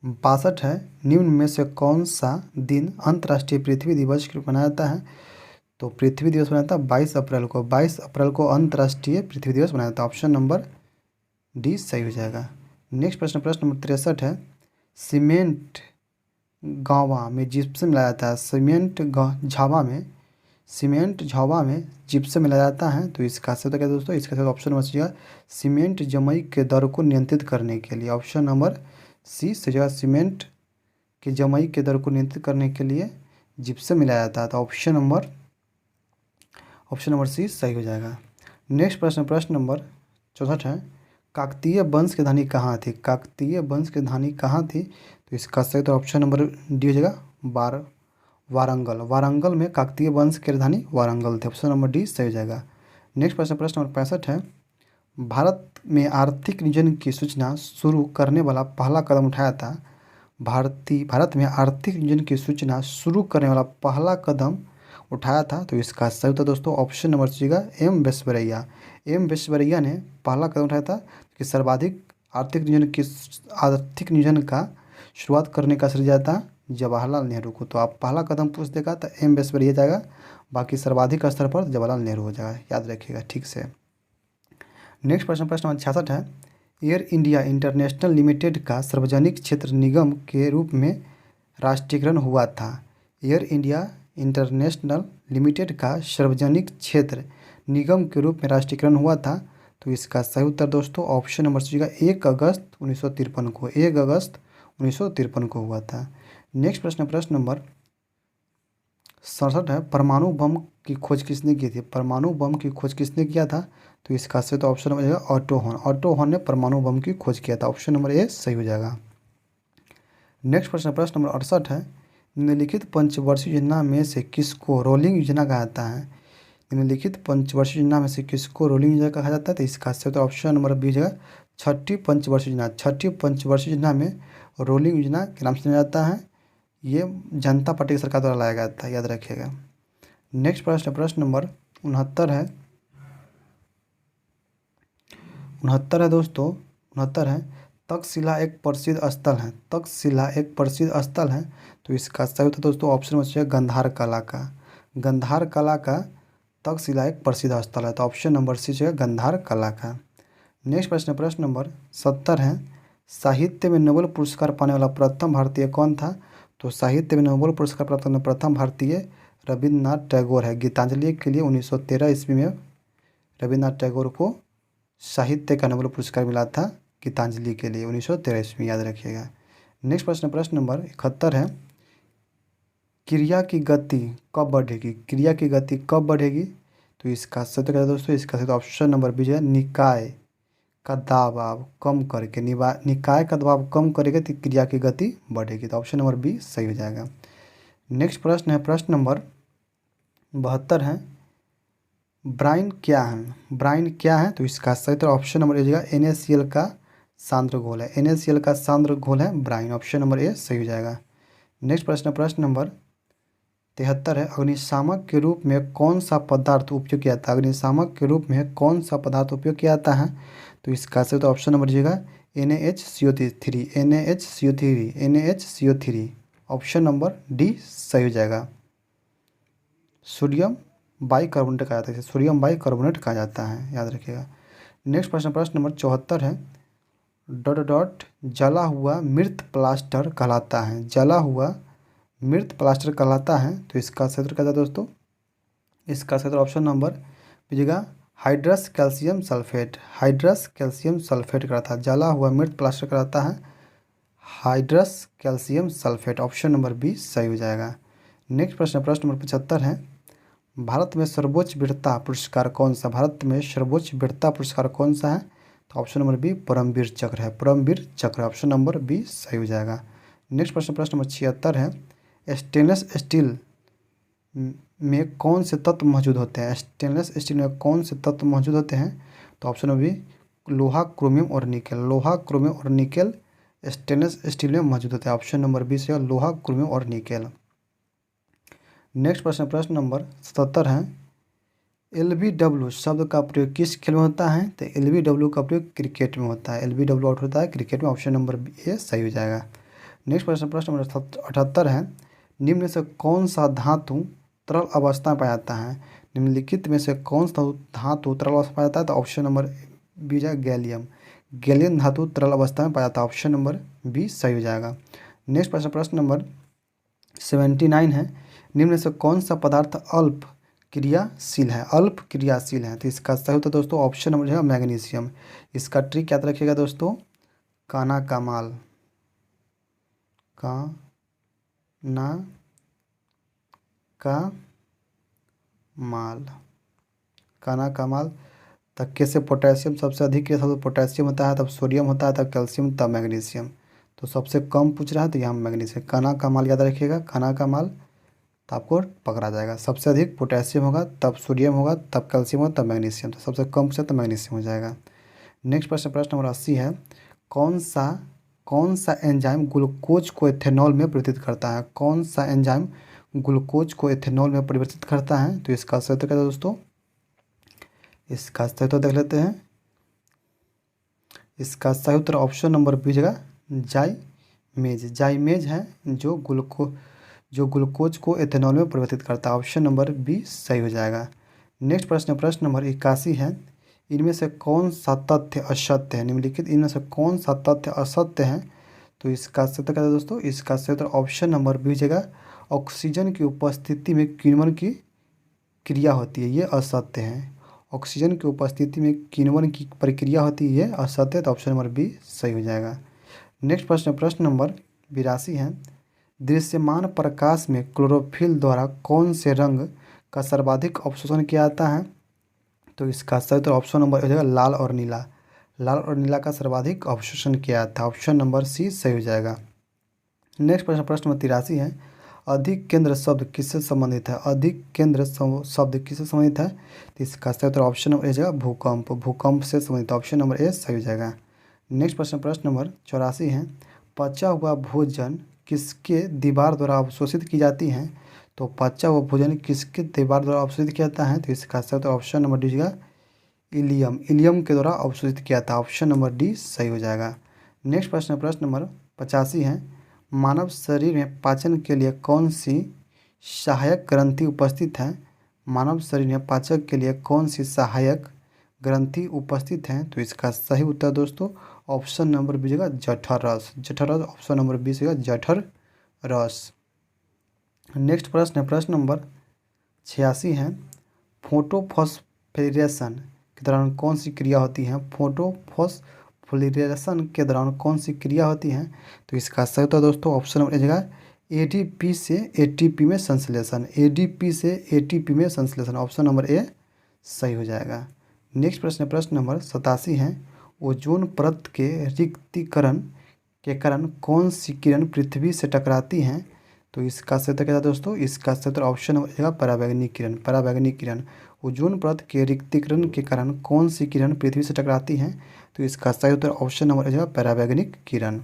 62 है, निम्न में से कौन सा दिन अंतर्राष्ट्रीय पृथ्वी दिवस के रूप में मनाया जाता है? तो पृथ्वी दिवस मनाया जाता है 22 अप्रैल को। 22 अप्रैल को अंतर्राष्ट्रीय पृथ्वी दिवस मनाया जाता है। ऑप्शन नंबर डी सही हो जाएगा। नेक्स्ट प्रश्न, प्रश्न नंबर 63 है, सीमेंट गावा में जिप्सम मिलाया जाता है। सीमेंट झावा में जिप्सम मिलाया जाता है, तो इसका सही क्या है दोस्तों, इसका सही ऑप्शन नंबर सी है, सीमेंट जमई के दर को नियंत्रित करने के लिए। ऑप्शन नंबर सी सही जगह, सीमेंट के जमई के दर को नियंत्रित करने के लिए जिप्सम मिलाया जाता है, तो ऑप्शन नंबर सी सही हो जाएगा। नेक्स्ट प्रश्न, प्रश्न नंबर 64 है, काकतीय वंश की धानी कहाँ थी। काकतीय वंश की धानी कहाँ थी, तो इसका सही तो ऑप्शन नंबर डी हो जाएगा, वारंगल। वारंगल में काकतीय वंश की राजधानी वारंगल थी, ऑप्शन नंबर डी सही हो जाएगा। नेक्स्ट प्रश्न, प्रश्न नंबर 65 है, भारत में आर्थिक नियोजन की सूचना शुरू करने वाला पहला कदम उठाया था। भारत में आर्थिक नियोजन की सूचना शुरू करने वाला पहला कदम उठाया था, तो इसका सही उत्तर दोस्तों ऑप्शन नंबर सी का एम विश्वेश्वरैया। एम विश्वेश्वरैया ने पहला कदम उठाया था कि सर्वाधिक आर्थिक नियोजन का शुरुआत करने का श्रेय जाता जवाहरलाल नेहरू को। तो आप पहला कदम पूछ देगा तो एम विश्वेश्वरैया जाएगा, बाकी सर्वाधिक स्तर पर जवाहरलाल नेहरू हो जाएगा, याद रखिएगा ठीक से। नेक्स्ट प्रश्न, प्रश्न नंबर 66 है, एयर इंडिया इंटरनेशनल लिमिटेड का सार्वजनिक क्षेत्र निगम के रूप में राष्ट्रीयकरण हुआ था। एयर इंडिया इंटरनेशनल लिमिटेड का सार्वजनिक क्षेत्र निगम के रूप में राष्ट्रीयकरण हुआ था, तो इसका सही उत्तर दोस्तों ऑप्शन नंबर सी का 1 अगस्त 1953 को, 1 अगस्त 1953 को हुआ था। नेक्स्ट प्रश्न, प्रश्न नंबर 67 है, परमाणु बम की खोज किसने की थी। परमाणु बम की खोज किसने किया था, तो इसका सही तो option number auto horn. Auto horn ने परमाणु बम की खोज किया था, ऑप्शन नंबर ए सही हो जाएगा। नेक्स्ट प्रश्न, प्रश्न नंबर 68 है, निम्नलिखित पंचवर्षीय योजना में से किसको रोलिंग योजना कहा जाता है। निम्नलिखित पंचवर्षीय योजना में से किसको रोलिंग योजना कहा जाता है, तो इसका सही तो ऑप्शन नंबर बी जगह छठी पंचवर्षीय योजना। छठी पंचवर्षीय योजना में रोलिंग योजना के नाम से जाना जाता है, ये जनता पार्टी की सरकार द्वारा लाया गया था, याद रखिएगा। नेक्स्ट प्रश्न, प्रश्न नंबर 69 है, 69 है दोस्तों, 69 है, तक्षशिला एक प्रसिद्ध स्थल है। तक्षशिला एक प्रसिद्ध स्थल है, तो इसका सही उत्तर दोस्तों ऑप्शन में है गंधार कला का। गंधार कला का तक्षशिला एक प्रसिद्ध स्थल है, तो ऑप्शन नंबर सी है गंधार कला का। नेक्स्ट प्रश्न, प्रश्न नंबर 70 है, साहित्य में नोबेल पुरस्कार पाने वाला प्रथम भारतीय कौन था। तो साहित्य में नोबेल पुरस्कार प्राप्त करने प्रथम भारतीय रविन्द्रनाथ टैगोर है। गीतांजलि के लिए 1913 ईस्वी में रविन्द्रनाथ टैगोर को साहित्य का नोबेल पुरस्कार मिला था, गीतांजलि के लिए 1913 ईस्वी, याद रखिएगा। नेक्स्ट प्रश्न, प्रश्न नंबर 71 है, क्रिया की गति कब बढ़ेगी। क्रिया की गति कब बढ़ेगी, तो इसका सही क्या है दोस्तों, इसका सही ऑप्शन नंबर बी है निकाय का दबाव कम करके। निकाय का दबाव कम करेगा तो क्रिया की गति बढ़ेगी, तो ऑप्शन नंबर बी सही हो जाएगा। नेक्स्ट प्रश्न है, प्रश्न नंबर 72 है, ब्राइन क्या है। ब्राइन क्या है, तो इसका सही तो ऑप्शन नंबर ए जाएगा NaCl का सांद्र घोल है। NaCl का सांद्र घोल है ब्राइन, ऑप्शन नंबर ए सही हो जाएगा। नेक्स्ट प्रश्न, प्रश्न नंबर 73 है, अग्निशामक के रूप में कौन सा पदार्थ उपयोग किया जाता है। अग्निशामक के रूप में कौन सा पदार्थ उपयोग किया जाता है, तो इसका सही तो ऑप्शन नंबर जाएगा NaHCO3, NaHCO3, option number D सही हो जाएगा। सोडियम बाइकार्बोनेट कहा जाता है, सोडियम बाइकार्बोनेट कहा जाता है, याद रखिएगा। नेक्स्ट प्रश्न, प्रश्न नंबर 74 है, डॉट डॉट जला हुआ मृत प्लास्टर कहलाता है। जला हुआ मृत प्लास्टर कहलाता है, तो इसका सही उत्तर क्या था दोस्तों, इसका सही उत्तर ऑप्शन नंबर दीजिएगा hydrous calcium sulphate. Hydrous calcium sulphate कहलाता है, जला हुआ मृत प्लास्टर कहलाता है hydrous calcium sulphate, option number B सही हो जाएगा। नेक्स्ट प्रश्न, प्रश्न नंबर 75 है, भारत में सर्वोच्च वीरता पुरस्कार कौन सा। भारत में सर्वोच्च वीरता पुरस्कार कौन सा है, तो ऑप्शन नंबर बी परमवीर चक्र है। परमवीर चक्र, ऑप्शन नंबर बी सही हो जाएगा। नेक्स्ट प्रश्न, प्रश्न नंबर 76 है, स्टेनलेस स्टील में कौन से तत्व मौजूद होते हैं। स्टेनलेस स्टील में कौन से तत्व मौजूद होते हैं, तो ऑप्शन नंबर बी लोहा, क्रोमियम और निकेल। लोहा, क्रोमियम और निकेल स्टेनलेस स्टील में मौजूद होते हैं, ऑप्शन नंबर बी से लोहा, क्रोमियम और निकेल। नेक्स्ट प्रश्न, प्रश्न नंबर 77 है, LBW शब्द का प्रयोग किस खेल में होता है, तो LBW का प्रयोग क्रिकेट में होता है। LBW आउट होता है क्रिकेट में, ऑप्शन नंबर ए सही हो जाएगा। नेक्स्ट प्रश्न, प्रश्न नंबर 78 है, निम्न से कौन सा धातु तरल अवस्था में पाया जाता है। निम्नलिखित में से कौन सा धातु तरल अवस्था में पाया जाता है, तो ऑप्शन नंबर बी है गैलियम। गैलियन धातु तरल अवस्था में पाया जाता है। ऑप्शन नंबर बी सही हो जाएगा। नेक्स्ट प्रश्न, प्रश्न नंबर 79 है, निम्न में से कौन सा पदार्थ अल्प क्रियाशील है? अल्प क्रियाशील है, तो इसका सही उत्तर दोस्तों ऑप्शन नंबर है मैग्नीशियम। इसका ट्रिक याद रखिएगा दोस्तों, काना कामाल, का ना का माल, काना कामाल। तक्के से पोटेशियम सबसे अधिक है, सब पोटेशियम होता है, तब सोडियम होता है, तब कैल्शियम, तब मैग्नीशियम। तो सबसे कम पूछ रहा है तो यहाँ मैग्नीशियम। काना का माल याद रखिएगा, काना का माल, तो आपको पकड़ा जाएगा। सबसे अधिक पोटेशियम होगा, तब सोडियम होगा, तब कैल्शियम होगा, तब मैग्नीशियम। तो सबसे कम पूछा तो मैग्नीशियम हो जाएगा। नेक्स्ट प्रश्न, प्रश्न नंबर 80 है, कौन सा कौन सा एंजाइम ग्लूकोज को एथेनॉल में परिवर्तित करता है? कौन सा एंजाइम ग्लूकोज को एथेनॉल में परिवर्तित करता है? तो इसका सही उत्तर क्या है दोस्तों? इसका सही उत्तर देख लेते हैं। इसका सही उत्तर ऑप्शन नंबर बी जगह जाइमेज। जाइमेज है जो ग्लूकोज को एथेनॉल में परिवर्तित करता है। ऑप्शन नंबर बी सही हो जाएगा। नेक्स्ट प्रश्न, प्रश्न नंबर 81 है, इनमें से कौन सा तथ्य असत्य है? निम्नलिखित इनमें से कौन सा तथ्य असत्य है? तो इसका सही उत्तर क्या है दोस्तों? इसका सही उत्तर ऑप्शन नंबर बी जगह ऑक्सीजन की उपस्थिति में किण्वन की क्रिया होती है, ये असत्य है। ऑक्सीजन की उपस्थिति में किण्वन की प्रक्रिया होती है, ये असत्य है, तो ऑप्शन नंबर बी सही हो जाएगा। नेक्स्ट प्रश्न, प्रश्न नंबर 82 है, दृश्यमान प्रकाश में क्लोरोफिल द्वारा कौन से रंग का सर्वाधिक अवशोषण किया जाता है? तो इसका सही उत्तर ऑप्शन नंबर हो जाएगा लाल और नीला। लाल और नीला का सर्वाधिक अवशोषण किया जाता है। ऑप्शन नंबर सी सही हो जाएगा। नेक्स्ट प्रश्न, प्रश्न नंबर 83 है, अधिक केंद्र शब्द किससे संबंधित है? अधिक केंद्र शब्द किससे संबंधित है? तो इसका सही उत्तर ऑप्शन नंबर ए जाएगा भूकंप। भूकंप से संबंधित, ऑप्शन नंबर ए सही हो जाएगा। नेक्स्ट प्रश्न, प्रश्न नंबर 84 है, पचा हुआ भोजन किसके दीवार द्वारा अवशोषित की जाती है? तो पचा हुआ भोजन किसके दीवार द्वारा अवशोषित किया जाता है? तो इसका सही उत्तर ऑप्शन नंबर डी जाएगा इलियम। इलियम के द्वारा अवशोषित किया था। ऑप्शन नंबर डी सही हो जाएगा। नेक्स्ट प्रश्न, प्रश्न नंबर 85 है, मानव शरीर में पाचन के लिए कौन सी सहायक ग्रंथि उपस्थित है? मानव शरीर में पाचन के लिए कौन सी सहायक ग्रंथि उपस्थित है? तो इसका सही उत्तर दोस्तों ऑप्शन नंबर बी जगह जठर रस। जठर रस, ऑप्शन नंबर बी जगह जठर रस। नेक्स्ट प्रश्न है, प्रश्न नंबर 86 है, फोटोफॉस्फोरिलेशन के दौरान कौन सी क्रिया होती है? फोटोफॉस्फोरिलेशन के दौरान कौन सी क्रिया होती है? तो इसका सही उत्तर दोस्तों ऑप्शन नंबर ए जगह एडीपी से एटीपी में संश्लेषण। एडीपी से एटीपी में संश्लेषण, ऑप्शन नंबर ए सही हो जाएगा। नेक्स्ट प्रश्न, प्रश्न नंबर 87 है, ओजोन परत के रिक्तीकरण के कारण कौन सी किरण पृथ्वी से टकराती हैं? तो इसका सही उत्तर क्या था दोस्तों? इसका सही उत्तर ऑप्शन नंबर ए पराबैंगनी किरण। पराबैंगनी किरण। ओजोन परत के रिक्तीकरण के कारण कौन सी किरण पृथ्वी से टकराती हैं? तो इसका सही उत्तर ऑप्शन नंबर ए पराबैंगनिक किरण।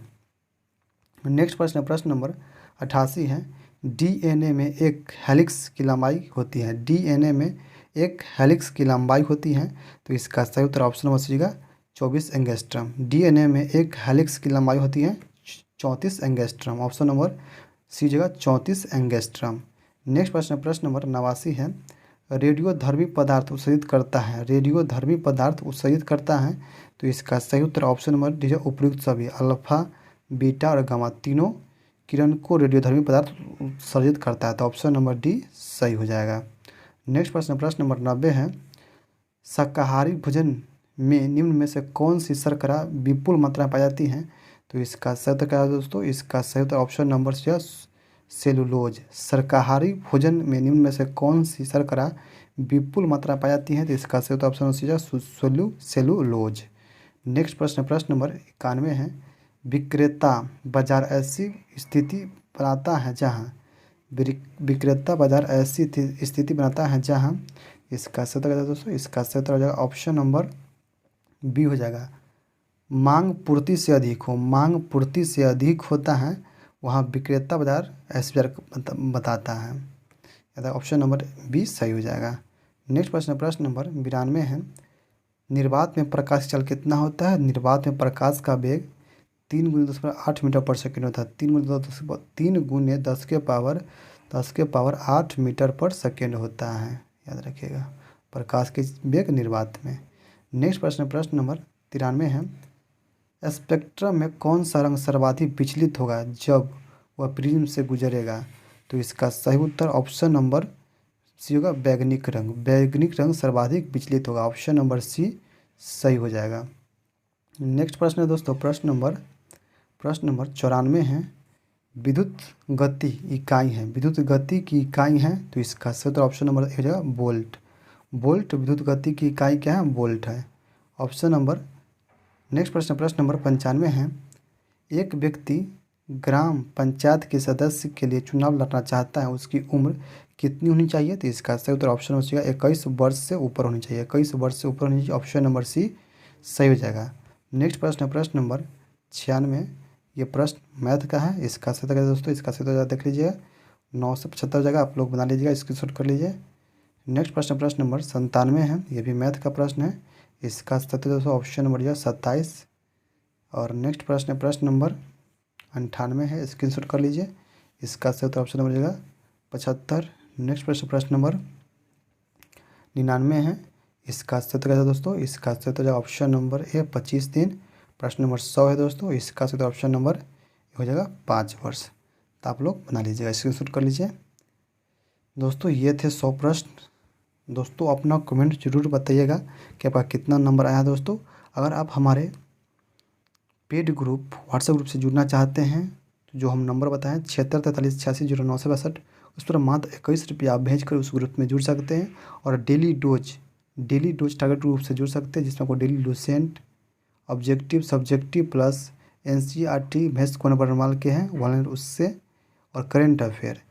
नेक्स्ट प्रश्न, प्रश्न नंबर 88 है, डीएनए में एक हेलिक्स की लंबाई होती है। डीएनए में एक हेलिक्स की लंबाई होती है, तो इसका सही उत्तर ऑप्शन नंबर सी का 24 एंगस्ट्रम। डीएनए में एक हेलिक्स की लंबाई होती है 34 एंगस्ट्रम। ऑप्शन नंबर सी जगह 34 एंगस्ट्रम। नेक्स्ट प्रश्न, प्रश्न नंबर 89 है, रेडियोधर्मी पदार्थ उत्सर्जित करता है। रेडियोधर्मी पदार्थ उत्सर्जित करता है, तो इसका सही उत्तर ऑप्शन नंबर डी है उपयुक्त सभी। अल्फा, बीटा और गामा तीनों किरण को रेडियोधर्मी पदार्थ उत्सर्जित करता है, तो ऑप्शन नंबर डी सही हो जाएगा। नेक्स्ट प्रश्न, प्रश्न नंबर 90 है, शाकाहारी भोजन में निम्न में से कौन सी शर्करा विपुल मात्रा में पाई जाती है? तो इसका सही उत्तर क्या है दोस्तों? इसका सही उत्तर ऑप्शन नंबर सी सेलुलोज। शाकाहारी भोजन में निम्न में से कौन सी शर्करा विपुल मात्रा में पाई जाती है? तो इसका सही उत्तर ऑप्शन सी सेलुलोज। नेक्स्ट प्रश्न, प्रश्न नंबर 91 है, विक्रेता बाजार ऐसी स्थिति बनाता है जहाँ विक्रेता बाजार ऐसी स्थिति बनाता है जहाँ इसका सही उत्तर क्या है दोस्तों? इसका सही उत्तर हो जाएगा ऑप्शन नंबर बी हो जाएगा मांग पूर्ति से अधिक हो। मांग पूर्ति से अधिक होता है वहाँ विक्रेता बाजार ऐसे बताता है, या ऑप्शन नंबर बी सही हो जाएगा। नेक्स्ट प्रश्न, प्रश्न नंबर 92 है, निर्वात में प्रकाश चल कितना होता है? निर्वात में प्रकाश का वेग 3 × 10⁸ मीटर पर सेकेंड होता है। 3 × 10⁸ 8 मीटर पर सेकेंड होता है, याद रखिएगा प्रकाश के वेग निर्वात में। नेक्स्ट प्रश्न, प्रश्न नंबर 93 है, स्पेक्ट्रम में कौन सा रंग सर्वाधिक विचलित होगा जब वह प्रिज्म से गुजरेगा? तो इसका सही उत्तर ऑप्शन नंबर सी होगा, बैगनिक रंग। बैगनिक रंग सर्वाधिक विचलित होगा, ऑप्शन नंबर सी सही हो जाएगा। नेक्स्ट प्रश्न है दोस्तों, प्रश्न नंबर 94 है। विद्युत गति इकाई है, विद्युत गति की इकाई है, तो इसका सही उत्तर ऑप्शन नंबर हो जाएगा वोल्ट। वोल्ट विद्युत गति की इकाई क्या है? वोल्ट है, ऑप्शन नंबर। नेक्स्ट प्रश्न नंबर 95 है। एक व्यक्ति ग्राम पंचायत के सदस्य के लिए चुनाव लड़ना चाहता है, उसकी उम्र कितनी होनी चाहिए? तो इसका सही उत्तर ऑप्शन हो जाएगा 21 वर्ष से ऊपर होनी चाहिए, 21 वर्ष से ऊपर होनी चाहिए, ऑप्शन नंबर सी सही हो जाएगा। नेक्स्ट प्रश्न नंबर 96। ये प्रश्न मैथ का है, इसका सही उत्तर दोस्तों, इसका सही उत्तर देख लीजिएगा, 9 से 75 हो जाएगा, आप लोग बना लीजिएगा, स्क्रीनशॉट कर लीजिए। नेक्स्ट प्रश्न नंबर 97 है, ये भी मैथ का प्रश्न है, इसका सही उत्तर दोस्तों ऑप्शन नंबर जो है 27। और नेक्स्ट प्रश्न नंबर 98 है, स्क्रीनशॉट कर लीजिए, इसका सही उत्तर ऑप्शन नंबर हो जाएगा 75। नेक्स्ट प्रश्न नंबर 99 है, इसका सही उत्तर दोस्तों, इसका सही उत्तर ऑप्शन नंबर ए 25 दिन। प्रश्न नंबर 100 है दोस्तों, इसका सही उत्तर ऑप्शन नंबर हो जाएगा 5 वर्ष। तो आप लोग बना लीजिएगा, स्क्रीनशॉट कर लीजिए। दोस्तों ये थे 100 प्रश्न। दोस्तों अपना कमेंट जरूर बताइएगा कि आपका कितना नंबर आया दोस्तों। अगर आप हमारे पेड ग्रुप व्हाट्सएप ग्रुप से जुड़ना चाहते हैं तो जो हम नंबर बताएं 7643860962, उस पर मात्र 21 रुपया आप भेज कर उस ग्रुप में जुड़ सकते हैं और डेली डोज टारगेट ग्रुप से जुड़ सकते हैं, जिसमें आपको डेली डोसेंट objective subjective plus NCERT maths को नंबर के हैं वन उससे और करेंट अफेयर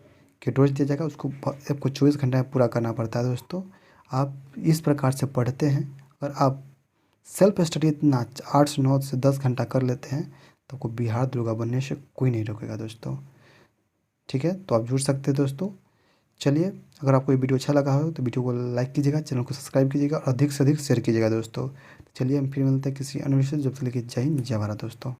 के डोज दिया जाएगा। उसको आपको 24 घंटे में पूरा करना पड़ता है दोस्तों। आप इस प्रकार से पढ़ते हैं, अगर आप सेल्फ स्टडी इतना 8 से 9 से 10 घंटा कर लेते हैं तो आपको बिहार दुर्गा बनने से कोई नहीं रोकेगा दोस्तों। ठीक है, तो आप जुड़ सकते हैं दोस्तों। चलिए, अगर आपको ये वीडियो अच्छा लगा हो तो वीडियो को लाइक कीजिएगा, चैनल को सब्सक्राइब कीजिएगा और अधिक से अधिक शेयर कीजिएगा दोस्तों। चलिए हम फिर मिलते हैं किसी अन्य विषय, जब तक के लिए जय हिंद जय भारत दोस्तों।